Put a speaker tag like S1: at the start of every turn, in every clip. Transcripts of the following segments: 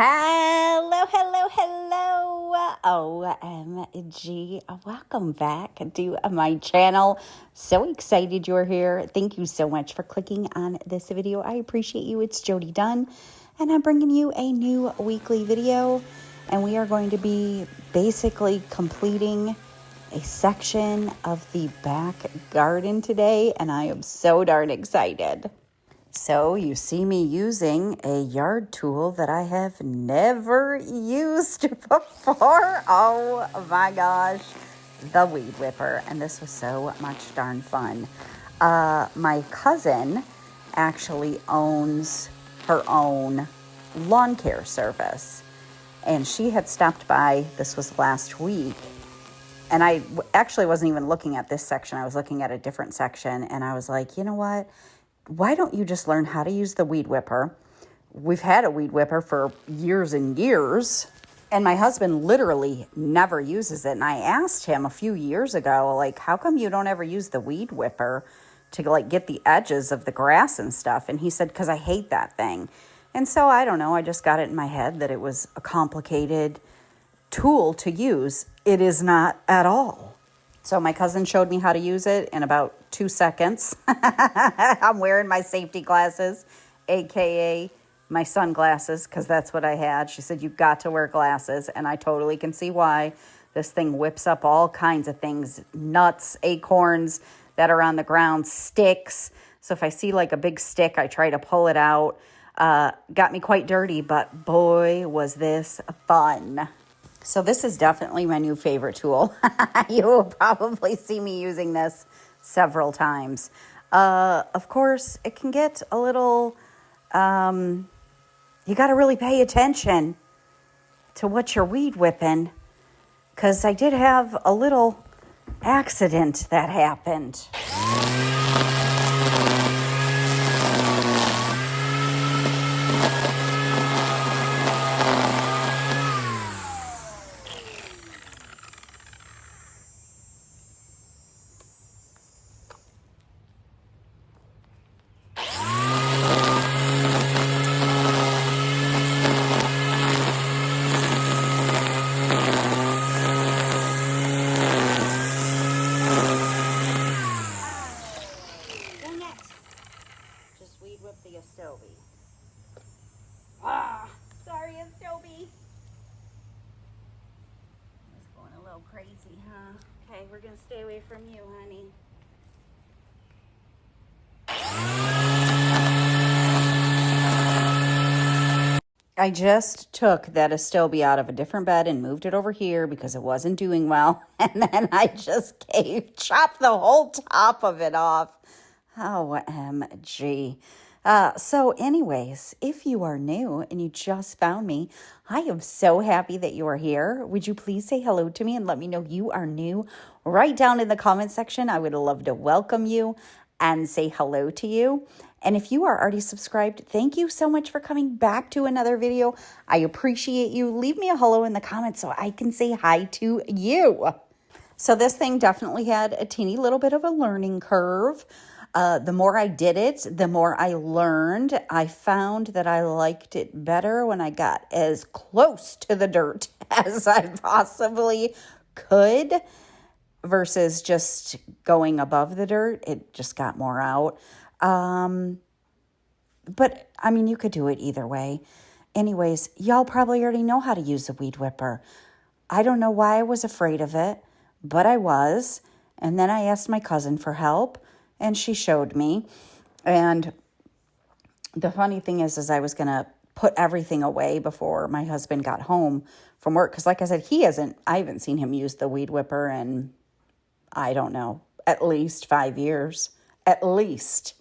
S1: Hello, hello, hello. OMG. Welcome back to my channel. So excited you're here. Thank you so much for clicking on this video. I appreciate you. It's Jody Dunn, and I'm bringing you a new weekly video. And we are going to be basically completing a section of the back garden today, and I am so darn excited. So you see me using a yard tool that I have never used before. Oh my gosh, the weed whipper. And this was so much darn fun. My cousin actually owns her own lawn care service. And she had stopped by, this was last week. And I actually wasn't even looking at this section. I was looking at a different section. And I was like, you know what? Why don't you just learn how to use the weed whipper? We've had a weed whipper for years and years, and my husband literally never uses it. And I asked him a few years ago, like, how come you don't ever use the weed whipper to like get the edges of the grass and stuff? And he said, because I hate that thing. And so I don't know, I just got it in my head that it was a complicated tool to use. It is not at all. So my cousin showed me how to use it in about 2 seconds. I'm wearing my safety glasses, AKA my sunglasses, because that's what I had. She said, you've got to wear glasses, and I totally can see why. This thing whips up all kinds of things, nuts, acorns that are on the ground, sticks. So if I see like a big stick, I try to pull it out. Got me quite dirty, but boy, was this fun. So this is definitely my new favorite tool. You will probably see me using this several times. Of course, it can get a little, you got to really pay attention to what you're weed whipping, because I did have a little accident that happened. Sorry, Astobi. It's going a little crazy, huh? Okay, we're going to stay away from you, honey. I just took that Astobi out of a different bed and moved it over here because it wasn't doing well. And then I just chopped the whole top of it off. OMG. So anyways, if you are new and you just found me, I am so happy that you are here. Would you please say hello to me and let me know you are new? Right down in the comment section. I would love to welcome you and say hello to you. And if you are already subscribed, thank you so much for coming back to another video. I appreciate you. Leave me a hello in the comments so I can say hi to you. So this thing definitely had a teeny little bit of a learning curve. The more I did it, the more I learned. I found that I liked it better when I got as close to the dirt as I possibly could versus just going above the dirt. It just got more out. But I mean, you could do it either way. Anyways, y'all probably already know how to use a weed whipper. I don't know why I was afraid of it, but I was. And then I asked my cousin for help, and she showed me. And the funny thing is I was going to put everything away before my husband got home from work. Because like I said, I haven't seen him use the weed whipper in, I don't know, at least 5 years. At least.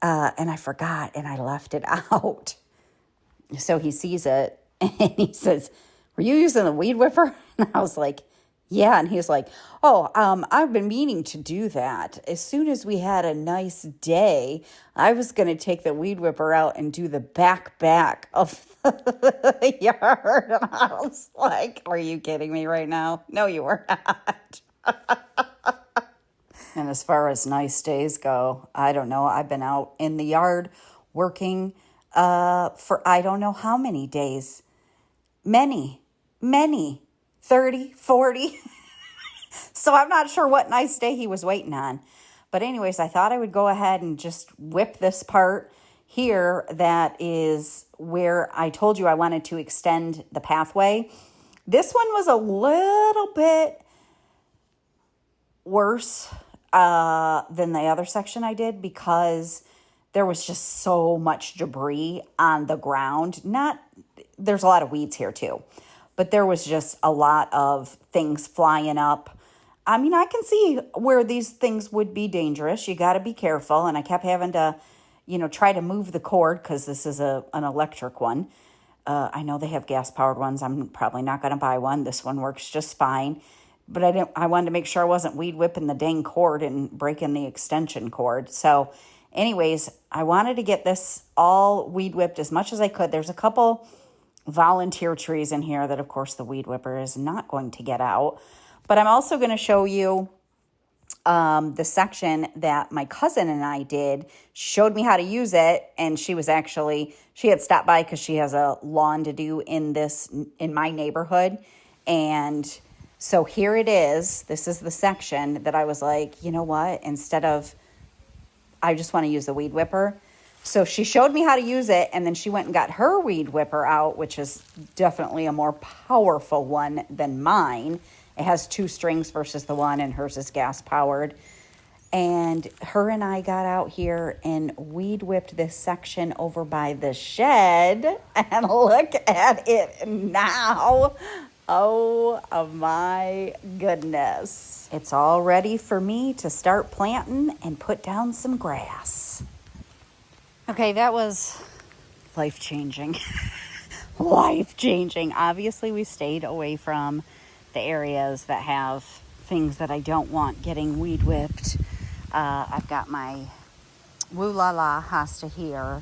S1: And I forgot, and I left it out. So he sees it, and he says, were you using the weed whipper? And I was like, yeah. And he's like, oh, I've been meaning to do that. As soon as we had a nice day, I was going to take the weed whipper out and do the back of the yard. And I was like, are you kidding me right now? No, you were not. And as far as nice days go, I don't know. I've been out in the yard working for I don't know how many days. many, 30, 40. So I'm not sure what nice day he was waiting on. But anyways, I thought I would go ahead and just whip this part here. That is where I told you I wanted to extend the pathway. This one was a little bit worse than the other section I did because there was just so much debris on the ground. There's a lot of weeds here too, but there was just a lot of things flying up. I mean, I can see where these things would be dangerous. You got to be careful. And I kept having to, try to move the cord because this is an electric one. I know they have gas-powered ones. I'm probably not going to buy one. This one works just fine. But I wanted to make sure I wasn't weed whipping the dang cord and breaking the extension cord. So anyways, I wanted to get this all weed whipped as much as I could. There's a couple volunteer trees in here that, of course, the weed whipper is not going to get out. But I'm also going to show you the section that my cousin and I did. She showed me how to use it, and she had stopped by because she has a lawn to do in my neighborhood. And so here it is. This is the section that I was like, you know what? I just want to use the weed whipper. So she showed me how to use it, and then she went and got her weed whipper out, which is definitely a more powerful one than mine. It has 2 strings versus the one, and hers is gas powered. And her and I got out here and weed whipped this section over by the shed. And look at it now. Oh my goodness. It's all ready for me to start planting and put down some grass. Okay, that was life-changing. Life-changing. Obviously, we stayed away from the areas that have things that I don't want getting weed whipped. I've got my Woo La La hosta here,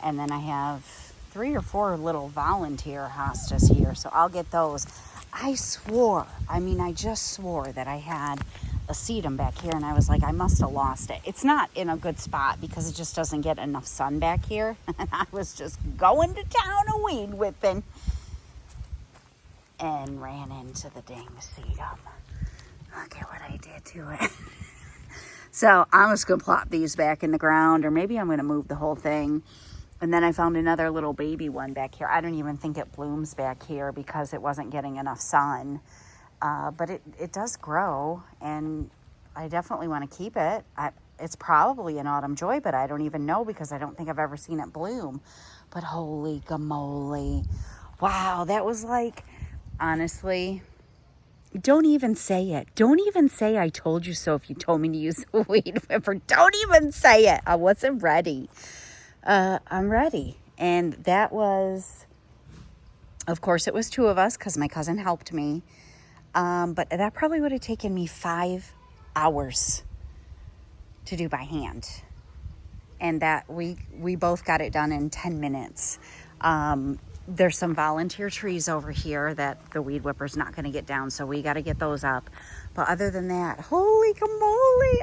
S1: and then I have 3 or 4 little volunteer hostas here, so I'll get those. I just swore that I had a sedum back here, and I was like, I must have lost it. It's not in a good spot because it just doesn't get enough sun back here. And I was just going to town a weed whipping and ran into the dang sedum. Look at what I did to it. So I'm just going to plop these back in the ground, or maybe I'm going to move the whole thing. And then I found another little baby one back here. I don't even think it blooms back here because it wasn't getting enough sun. But it does grow, and I definitely want to keep it. It's probably an autumn joy, but I don't even know because I don't think I've ever seen it bloom. But holy gamoly. Wow, that was like, honestly, don't even say it. Don't even say I told you so if you told me to use a weed whipper. Don't even say it. I wasn't ready. I'm ready. And that was, of course, it was 2 of us because my cousin helped me. But that probably would have taken me 5 hours to do by hand. And that we both got it done in 10 minutes. There's some volunteer trees over here that the weed whipper's not going to get down, so we got to get those up. But other than that, holy camoly,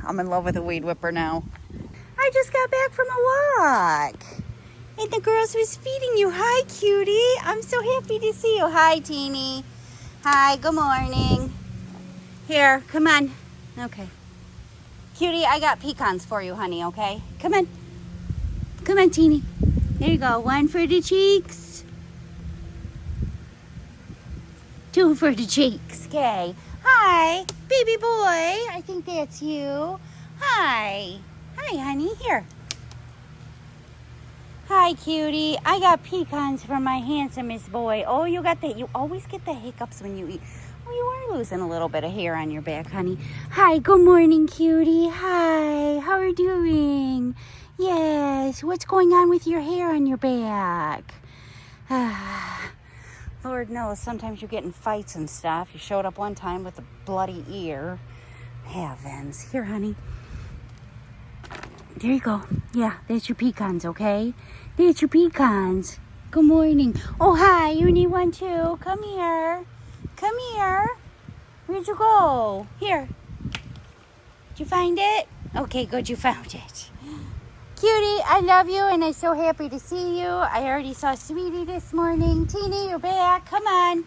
S1: I'm in love with a weed whipper now. I just got back from a walk, and the girls was feeding you. Hi, cutie. I'm so happy to see you. Hi, teeny. Hi, good morning. Here, come on. Okay. Cutie, I got pecans for you, honey, okay? Come on. Come on, teeny. There you go. 1 for the cheeks. 2 for the cheeks. Okay. Hi, baby boy. I think that's you. Hi. Hi, honey. Here. Hi, cutie. I got pecans for my handsomest boy. Oh, you always get the hiccups when you eat. Oh, you are losing a little bit of hair on your back, honey. Hi, good morning, cutie. Hi, how are you doing? Yes, what's going on with your hair on your back? Lord knows, sometimes you get in fights and stuff. You showed up one time with a bloody ear. Heavens. Here, honey. There you go. Yeah, that's your pecans, okay? That's your pecans. Good morning. Oh, hi, you need one too. Come here. Come here. Where'd you go? Here. Did you find it? Okay, good, you found it. Cutie, I love you and I'm so happy to see you. I already saw Sweetie this morning. Teeny, you're back. Come on.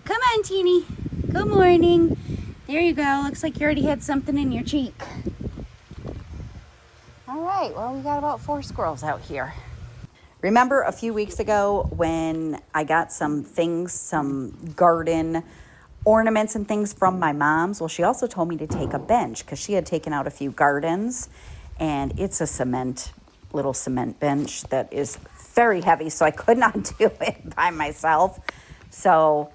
S1: Come on, Teeny. Good morning. There you go. Looks like you already had something in your cheek. All right, well, we got about 4 squirrels out here. Remember a few weeks ago when I got some things, some garden ornaments and things from my mom's? Well, she also told me to take a bench because she had taken out a few gardens, and it's a little cement bench that is very heavy, so I could not do it by myself. So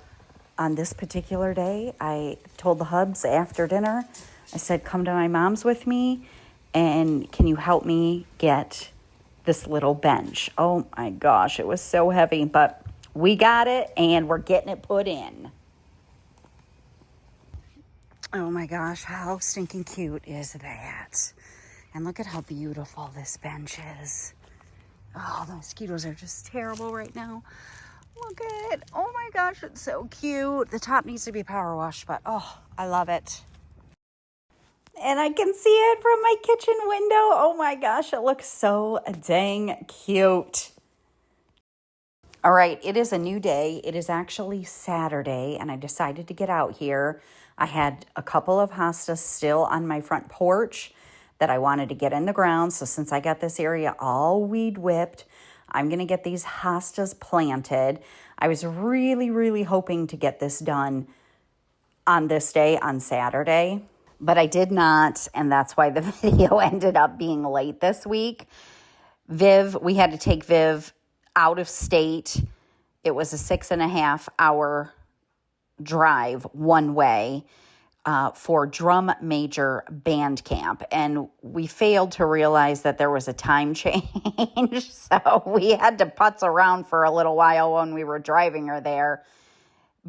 S1: on this particular day, I told the hubs after dinner, I said, come to my mom's with me, and can you help me get this little bench? Oh my gosh, it was so heavy, but we got it, and we're getting it put in. Oh my gosh, how stinking cute is that? And look at how beautiful this bench is. Oh, the mosquitoes are just terrible right now. Look at it. Oh my gosh, it's so cute. The top needs to be power washed, but oh, I love it. And I can see it from my kitchen window. Oh my gosh, it looks so dang cute. All right, it is a new day. It is actually Saturday, and I decided to get out here. I had a couple of hostas still on my front porch that I wanted to get in the ground. So since I got this area all weed whipped, I'm going to get these hostas planted. I was really, really hoping to get this done on this day, on Saturday, but I did not, and that's why the video ended up being late this week. We had to take Viv out of state. It was a 6.5 hour drive one way for drum major band camp, and we failed to realize that there was a time change. So we had to putz around for a little while when we were driving her there,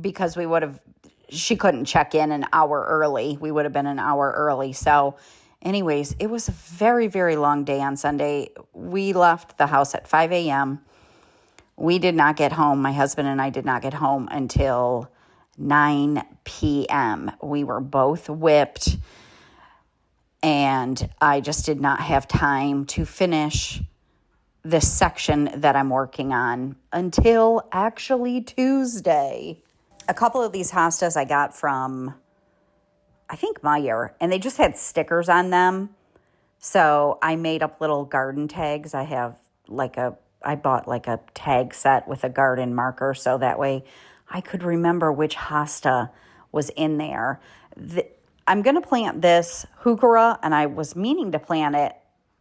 S1: because she couldn't check in an hour early. We would have been an hour early. So anyways, it was a very, very long day on Sunday. We left the house at 5 a.m. We did not get home. My husband and I did not get home until 9 p.m. We were both whipped, and I just did not have time to finish this section that I'm working on until actually Tuesday. A couple of these hostas I got from, I think, Meyer, and they just had stickers on them. So I made up little garden tags. I bought like a tag set with a garden marker, so that way I could remember which hosta was in there. I'm going to plant this heuchera, and I was meaning to plant it.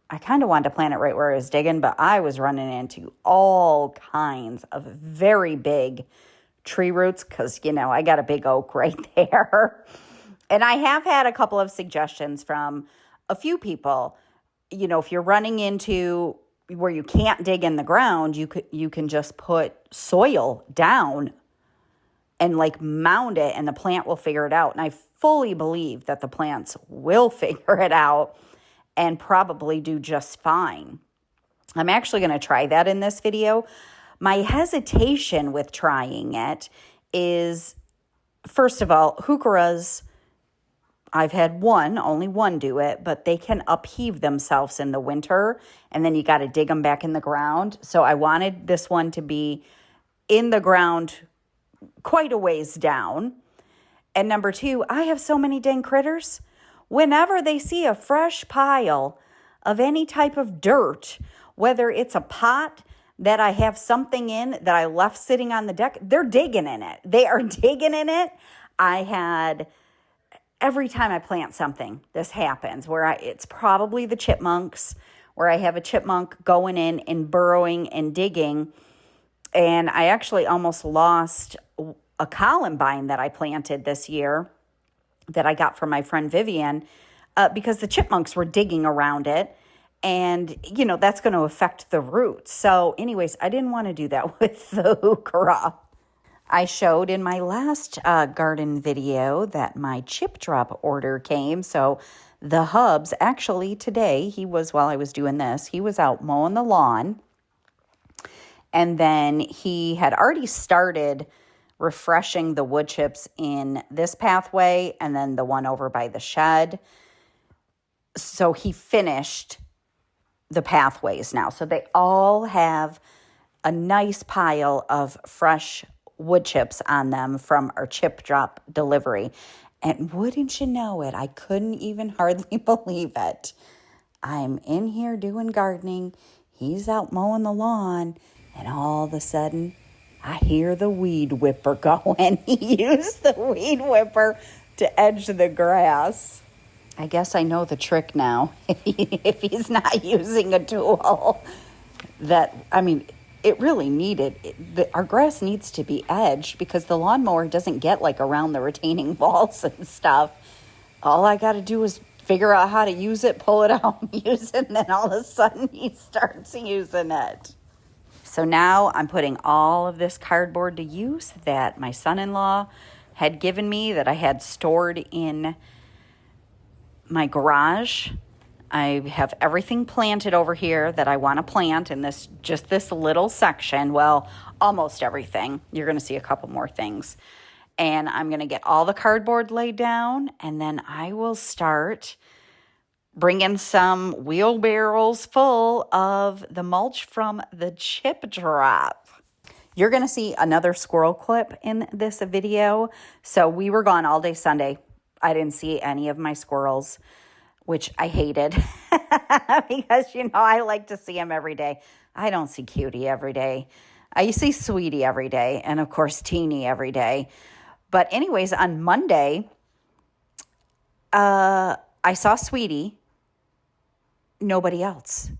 S1: I kind of wanted to plant it right where I was digging, but I was running into all kinds of very big tree roots because, I got a big oak right there. And I have had a couple of suggestions from a few people. If you're running into where you can't dig in the ground, you can just put soil down and mound it, and the plant will figure it out. And I fully believe that the plants will figure it out and probably do just fine. I'm actually going to try that in this video. My hesitation with trying it is, first of all, heucheras, I've had only one do it, but they can upheave themselves in the winter, and then you got to dig them back in the ground. So I wanted this one to be in the ground quite a ways down. And number 2, I have so many dang critters. Whenever they see a fresh pile of any type of dirt, whether it's a pot that I have something in that I left sitting on the deck, they're digging in it. They are digging in it. Every time I plant something, this happens, it's probably the chipmunks, where I have a chipmunk going in and burrowing and digging. And I actually almost lost a columbine that I planted this year that I got from my friend Vivian because the chipmunks were digging around it. And, that's going to affect the roots. So anyways, I didn't want to do that with the heuchera. I showed in my last garden video that my chip drop order came. So the hubs, actually today, while I was doing this, he was out mowing the lawn. And then he had already started refreshing the wood chips in this pathway and then the one over by the shed. So he finished the pathways now. So they all have a nice pile of fresh wood chips on them from our chip drop delivery. And wouldn't you know it, I couldn't even hardly believe it. I'm in here doing gardening. He's out mowing the lawn. And all of a sudden, I hear the weed whipper going. He used the weed whipper to edge the grass. I guess I know the trick now. If he's not using a tool it really needed, our grass needs to be edged because the lawnmower doesn't get like around the retaining walls and stuff. All I got to do is figure out how to use it, pull it out, and use it, and then all of a sudden he starts using it. So now I'm putting all of this cardboard to use that my son-in-law had given me that I had stored in my garage. I have everything planted over here that I want to plant in this little section. Well, almost everything. You're going to see a couple more things. And I'm going to get all the cardboard laid down, and then I will start bringing some wheelbarrows full of the mulch from the chip drop. You're going to see another squirrel clip in this video. So we were gone all day Sunday. I didn't see any of my squirrels, which I hated because, I like to see them every day. I don't see Cutie every day. I see Sweetie every day, and of course Teeny every day. But anyways, on Monday, I saw Sweetie, nobody else.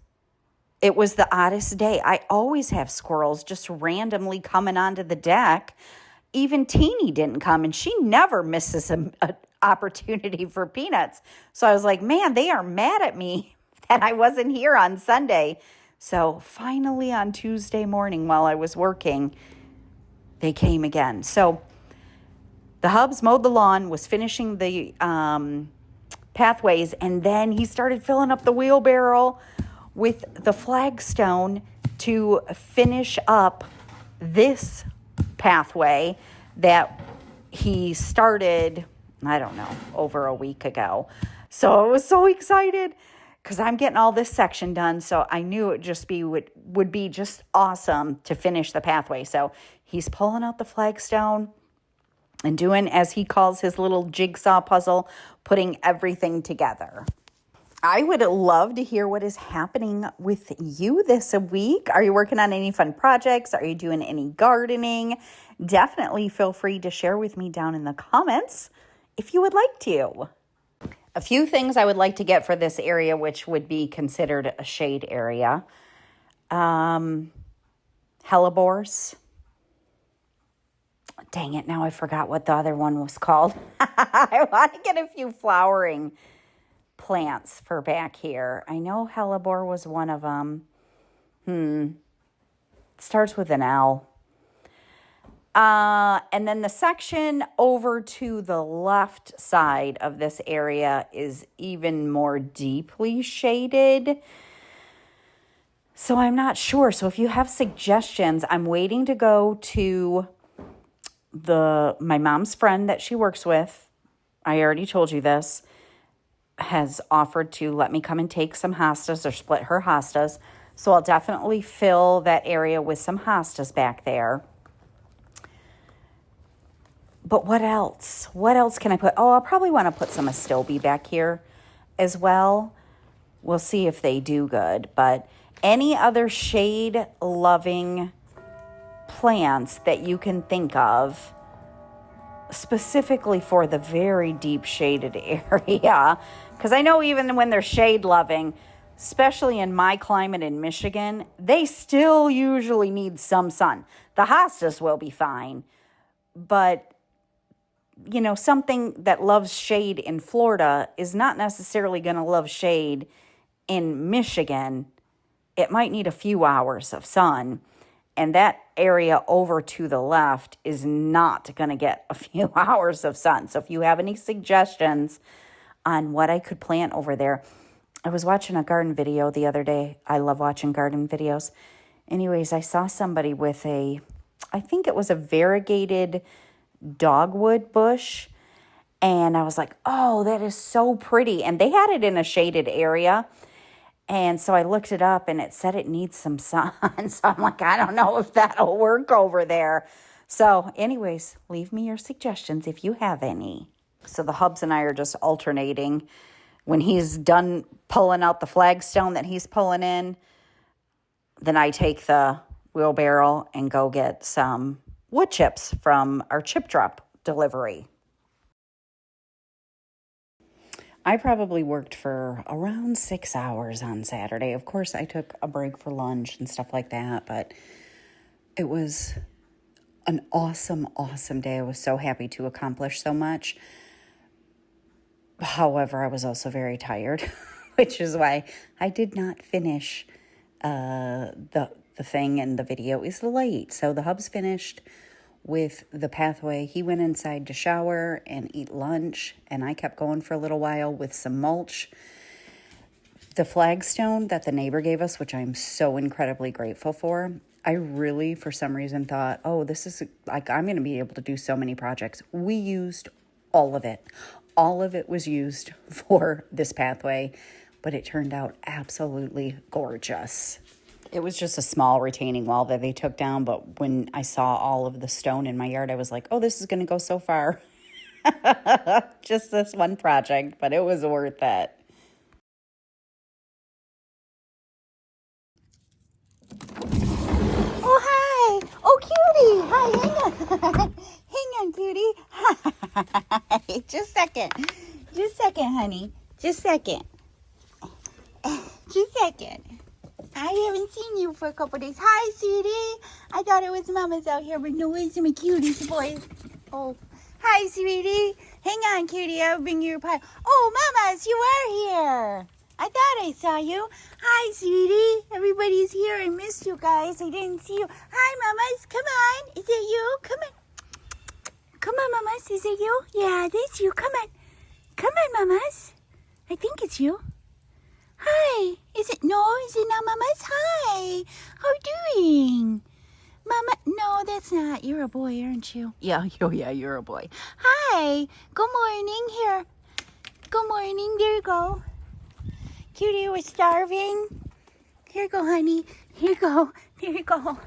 S1: It was the oddest day. I always have squirrels just randomly coming onto the deck. Even Teeny didn't come, and she never misses an opportunity for peanuts. So I was like, man, they are mad at me that I wasn't here on Sunday. So finally on Tuesday morning while I was working, they came again. So the hubs mowed the lawn, was finishing the pathways, and then he started filling up the wheelbarrow with the flagstone to finish up this pathway that he started, I don't know, over a week ago. So I was so excited because I'm getting all this section done. So I knew would be just awesome to finish the pathway. So he's pulling out the flagstone and doing, as he calls, his little jigsaw puzzle, putting everything together. I would love to hear what is happening with you this week. Are you working on any fun projects? Are you doing any gardening? Definitely feel free to share with me down in the comments if you would like to. A few things I would like to get for this area, which would be considered a shade area. Hellebores. Dang it, now I forgot what the other one was called. I want to get a few flowering plants for back here. I know hellebore was one of them. It starts with an L. And then the section over to the left side of this area is even more deeply shaded. So I'm not sure. So if you have suggestions, I'm waiting to go to my mom's friend that she works with. I already told you this, has offered to let me come and take some hostas or split her hostas. So I'll definitely fill that area with some hostas back there. But what else? What else can I put? Oh, I'll probably want to put some astilbe back here as well. We'll see if they do good. But any other shade-loving plants that you can think of, specifically for the very deep shaded area, because I know even when they're shade-loving, especially in my climate in Michigan, they still usually need some sun. The hostas will be fine, but something that loves shade in Florida is not necessarily going to love shade in Michigan. It might need a few hours of sun, and that area over to the left is not going to get a few hours of sun. So if you have any suggestions on what I could plant over there. I was watching a garden video the other day. I love watching garden videos. Anyways, I saw somebody with I think it was a variegated dogwood bush, and I was like, oh, that is so pretty. And they had it in a shaded area, And so I looked it up and it said it needs some sun. So I'm like, I don't know if that'll work over there. So anyways, leave me your suggestions if you have any. So the hubs and I are just alternating. When he's done pulling out the flagstone that he's pulling in, then I take the wheelbarrow and go get some wood chips from our chip drop delivery. I probably worked for around 6 hours on Saturday. Of course, I took a break for lunch and stuff like that, but it was an awesome, awesome day. I was so happy to accomplish so much. However, I was also very tired, which is why I did not finish the thing, and the video is late. So the hub's finished with the pathway. He went inside to shower and eat lunch, and I kept going for a little while with some mulch. The flagstone that the neighbor gave us, which I'm so incredibly grateful for, I really, for some reason, thought, oh, this is like, I'm going to be able to do so many projects. We used all of it. All of it was used for this pathway, but it turned out absolutely gorgeous. It was just a small retaining wall that they took down, but when I saw all of the stone in my yard, I was like, oh, this is going to go so far. Just this one project, but it was worth it. Oh, hi. Oh, cutie. Hi, hang on. Hang on, cutie. Hi. Just a second. Just a second, honey. Just a second. Just a second. I haven't seen you for a couple days. Hi, sweetie. I thought it was Mama's out here, but no, it's my cuties, boys. Oh, hi, sweetie. Hang on, cutie. I'll bring you a pie. Oh, Mamas, you are here. I thought I saw you. Hi, sweetie. Everybody's here. I missed you guys. I didn't see you. Hi, Mamas. Come on. Is it you? Come on. Come on, Mamas. Is it you? Yeah, that's you. Come on. Come on, Mamas. I think it's you. Hi. Is it not Mamas? Hi. How you doing? Mama, no, that's not. You're a boy, aren't you? Yeah, you're a boy. Hi. Good morning. Here. Good morning. There you go. Cutie was starving. Here you go, honey. Here you go. There you go.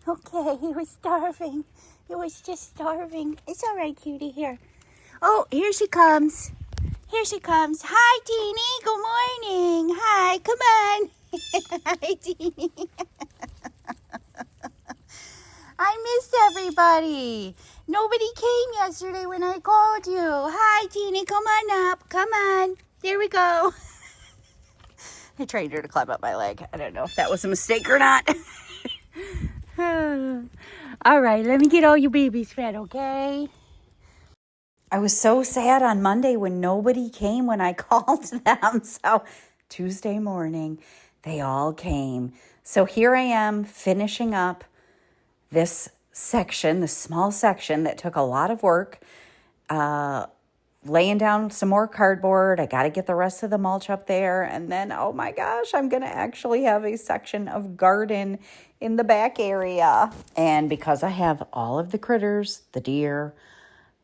S1: Okay, he was starving. It was just starving. It's all right, cutie. Here. Oh, here she comes. Here she comes. Hi, Teeny. Good morning. Hi. Come on. Hi, Teeny. I missed everybody. Nobody came yesterday when I called you. Hi, Teeny. Come on up. Come on. There we go. I trained her to climb up my leg. I don't know if that was a mistake or not. All right, let me get all you babies fed, okay? I was so sad on Monday when nobody came when I called them. So Tuesday morning, they all came. So here I am finishing up this section, this small section that took a lot of work. Laying down some more cardboard. I got to get the rest of the mulch up there. And then, oh my gosh, I'm going to actually have a section of garden in the back area. And because I have all of the critters, the deer,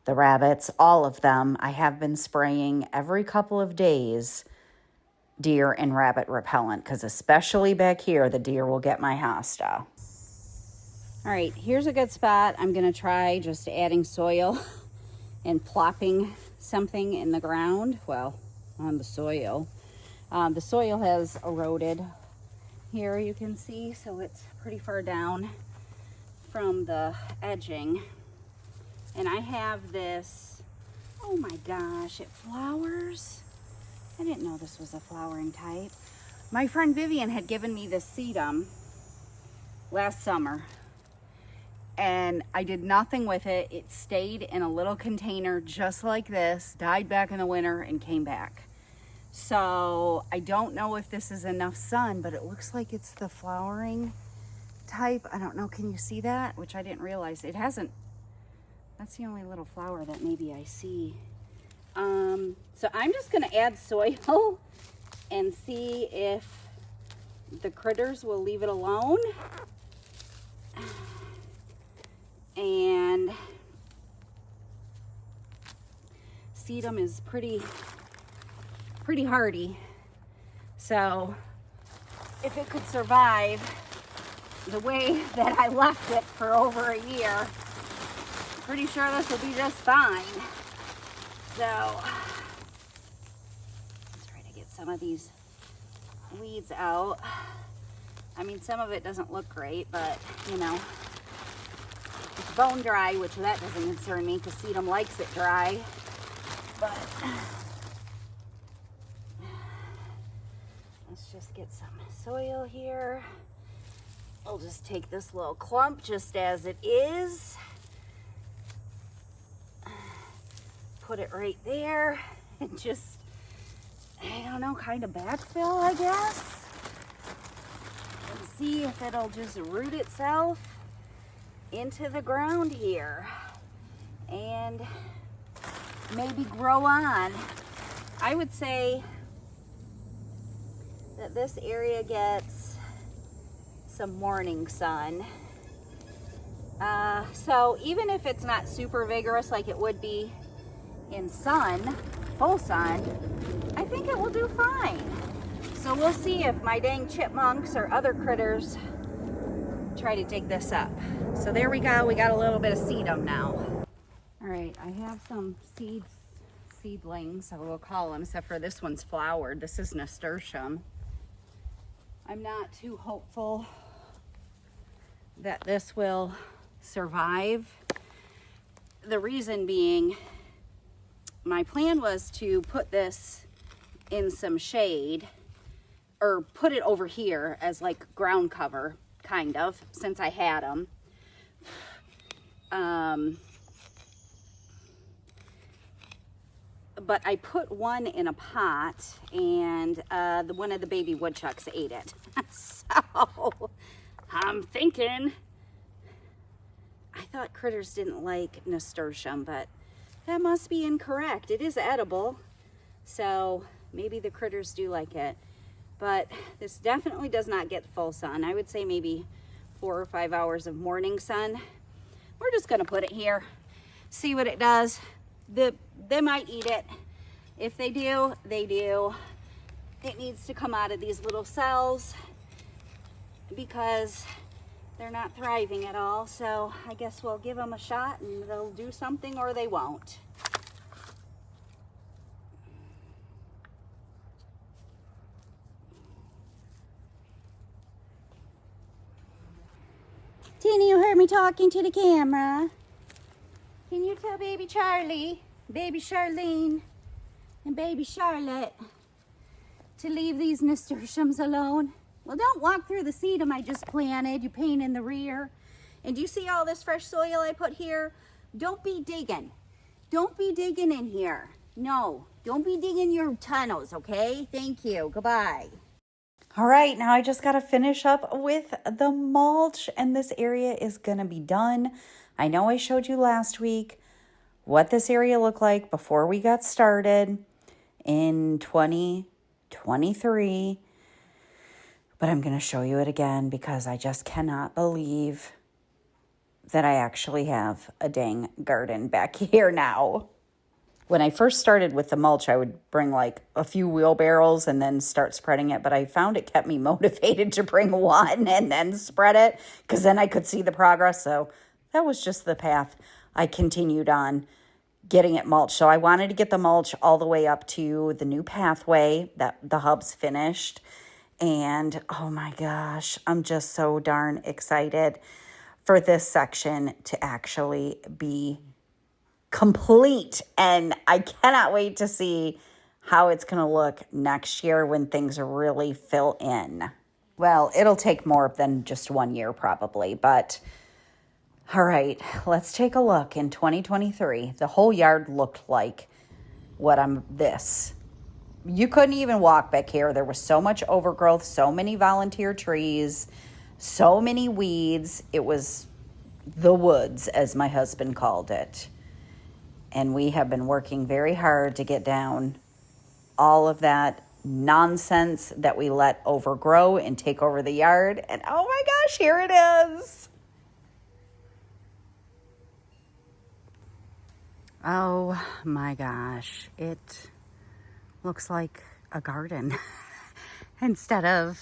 S1: the rabbits, all of them, I have been spraying every couple of days deer and rabbit repellent, because especially back here, the deer will get my hosta. All right, here's a good spot. I'm going to try just adding soil and plopping something in the ground, well, on the soil. The soil has eroded here, you can see, so it's pretty far down from the edging. And I have this, oh my gosh, it flowers. I didn't know this was a flowering type. My friend Vivian had given me this sedum last summer, and I did nothing with it. It stayed in a little container just like this, died back in the winter, and came back. So I don't know if this is enough sun, but it looks like it's the flowering type. I don't know, can you see that? Which I didn't realize. It hasn't, that's the only little flower that maybe I see. So I'm just gonna add soil and see if the critters will leave it alone. And sedum is pretty hardy, So if it could survive the way that I left it for over a year, pretty sure this will be just fine. So let's try to get some of these weeds out. I mean, some of it doesn't look great, but you know, it's bone dry, which that doesn't concern me because sedum likes it dry. But let's just get some soil here. I'll just take this little clump just as it is. Put it right there and just, I don't know, kind of backfill, I guess. And see if it'll just root itself into the ground here and maybe grow on. I would say that this area gets some morning sun. So even if it's not super vigorous like it would be in sun, full sun, I think it will do fine. So we'll see if my dang chipmunks or other critters try to dig this up. So there we go, we got a little bit of sedum now. All right, I have some seedlings, I will call them, except for this one's flowered. This is nasturtium. I'm not too hopeful that this will survive. The reason being, my plan was to put this in some shade, or put it over here as like ground cover, kind of, since I had them. But I put one in a pot, and one of the baby woodchucks ate it. So I'm thinking, I thought critters didn't like nasturtium, but that must be incorrect. It is edible, so maybe the critters do like it. But this definitely does not get full sun. I would say maybe 4 or 5 hours of morning sun. We're just gonna put it here, see what it does. They might eat it. If they do, they do. It needs to come out of these little cells because they're not thriving at all. So I guess we'll give them a shot and they'll do something or they won't. Tina, you heard me talking to the camera. Can you tell baby Charlie, baby Charlene, and baby Charlotte to leave these nasturtiums alone? Well, don't walk through the sedum I just planted, you pain in the rear. And do you see all this fresh soil I put here? Don't be digging. Don't be digging in here. No, don't be digging your tunnels, okay? Thank you, goodbye. All right, now I just got to finish up with the mulch, and this area is going to be done. I know I showed you last week what this area looked like before we got started in 2023, but I'm going to show you it again because I just cannot believe that I actually have a dang garden back here now. When I first started with the mulch, I would bring like a few wheelbarrows and then start spreading it. But I found it kept me motivated to bring one and then spread it because then I could see the progress. So that was just the path I continued on, getting it mulched. So I wanted to get the mulch all the way up to the new pathway that the hub's finished. And oh my gosh, I'm just so darn excited for this section to actually be complete, and I cannot wait to see how it's going to look next year when things really fill in. Well, it'll take more than just 1 year probably, but all right, let's take a look. In 2023, the whole yard looked like this. You couldn't even walk back here. There was so much overgrowth, so many volunteer trees, so many weeds. It was the woods, as my husband called it. And we have been working very hard to get down all of that nonsense that we let overgrow and take over the yard. And oh my gosh, here it is. Oh my gosh, it looks like a garden. instead of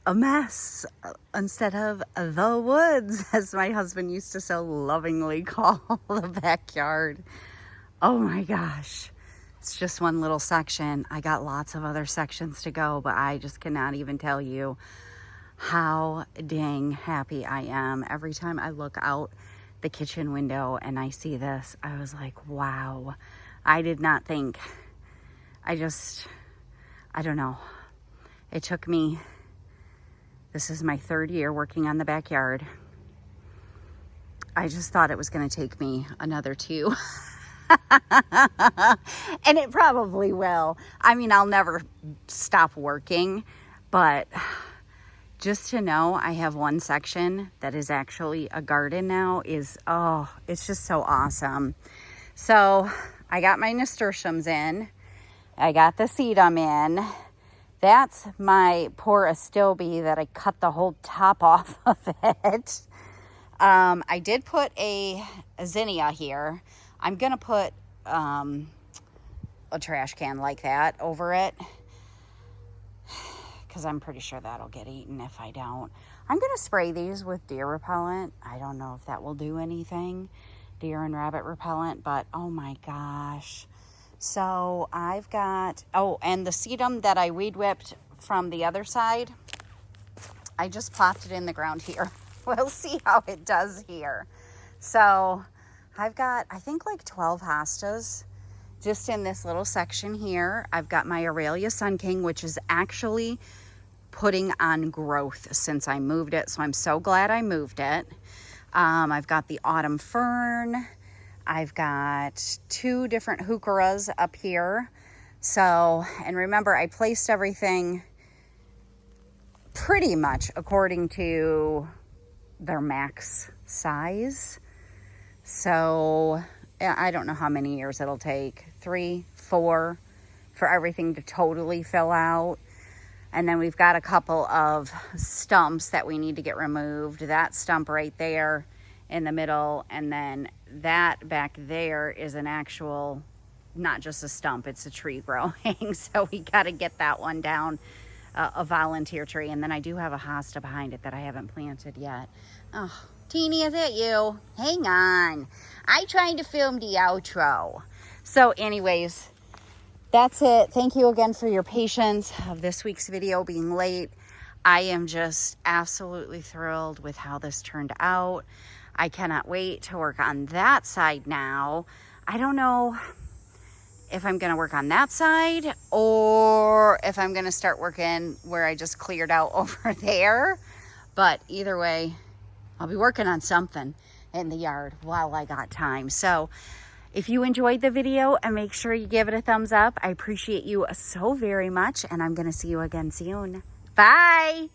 S1: a mess, instead of the woods, as my husband used to so lovingly call the backyard. Oh my gosh. It's just one little section. I got lots of other sections to go, but I just cannot even tell you how dang happy I am. Every time I look out the kitchen window and I see this, I was like, wow. I did not think, I don't know. It took me, this is my 3rd year working on the backyard. I just thought it was going to take me another 2. And it probably will. I mean, I'll never stop working, but just to know I have one section that is actually a garden now is, oh, it's just so awesome. So I got my nasturtiums in. I got the sedum in. That's my poor astilbe that I cut the whole top off of it. I did put a zinnia here. I'm going to put a trash can like that over it, because I'm pretty sure that'll get eaten if I don't. I'm going to spray these with deer repellent. I don't know if that will do anything, deer and rabbit repellent, but oh my gosh. So I've got, oh, and the sedum that I weed whipped from the other side, I just plopped it in the ground here. We'll see how it does here. So I've got, I think, like 12 hostas just in this little section here. I've got my Aurelia Sun King, which is actually putting on growth since I moved it. So I'm so glad I moved it. I've got the Autumn Fern. I've got 2 different heucheras up here. So, and remember, I placed everything pretty much according to their max size. So I don't know how many years it'll take, 3, 4, for everything to totally fill out. And then we've got a couple of stumps that we need to get removed. That stump right there in the middle, and then that back there is an actual, not just a stump, it's a tree growing. So we got to get that one down, a volunteer tree. And then I do have a hosta behind it that I haven't planted yet. Oh, Teeny, is it you? Hang on. I tried to film the outro. So anyways, that's it. Thank you again for your patience of this week's video being late. I am just absolutely thrilled with how this turned out. I cannot wait to work on that side now. I don't know if I'm going to work on that side or if I'm going to start working where I just cleared out over there. But either way, I'll be working on something in the yard while I got time. So if you enjoyed the video, and make sure you give it a thumbs up. I appreciate you so very much, and I'm going to see you again soon. Bye.